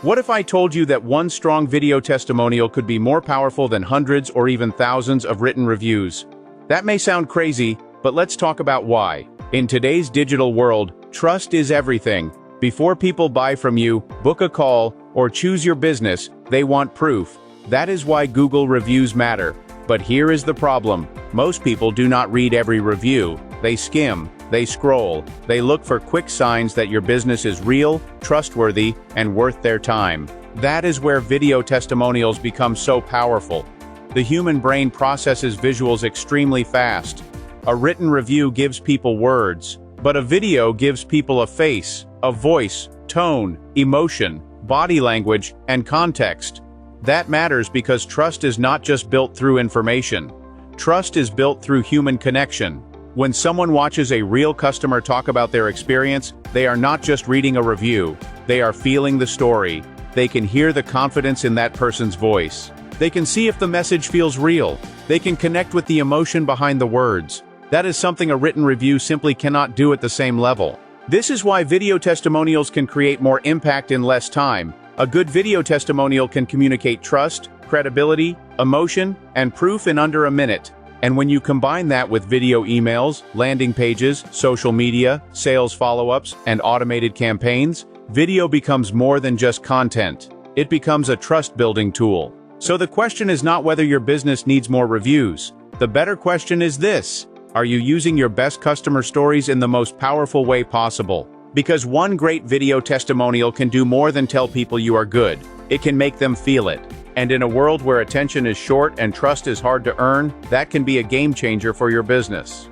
What if I told you that one strong video testimonial could be more powerful than hundreds or even thousands of written reviews? That may sound crazy, but let's talk about why. In today's digital world, trust is everything. Before people buy from you, book a call, or choose your business, they want proof. That is why Google reviews matter. But here is the problem. Most people do not read every review. They skim, they scroll, they look for quick signs that your business is real, trustworthy, and worth their time. That is where video testimonials become so powerful. The human brain processes visuals extremely fast. A written review gives people words, but a video gives people a face, a voice, tone, emotion, body language, and context. That matters because trust is not just built through information. Trust is built through human connection. When someone watches a real customer talk about their experience, they are not just reading a review. They are feeling the story. They can hear the confidence in that person's voice. They can see if the message feels real. They can connect with the emotion behind the words. That is something a written review simply cannot do at the same level. This is why video testimonials can create more impact in less time. A good video testimonial can communicate trust, credibility, emotion, and proof in under a minute. And when you combine that with video emails, landing pages, social media, sales follow-ups, and automated campaigns, video becomes more than just content. It becomes a trust-building tool. So the question is not whether your business needs more reviews. The better question is this: are you using your best customer stories in the most powerful way possible? Because one great video testimonial can do more than tell people you are good. It can make them feel it. And in a world where attention is short and trust is hard to earn, that can be a game changer for your business.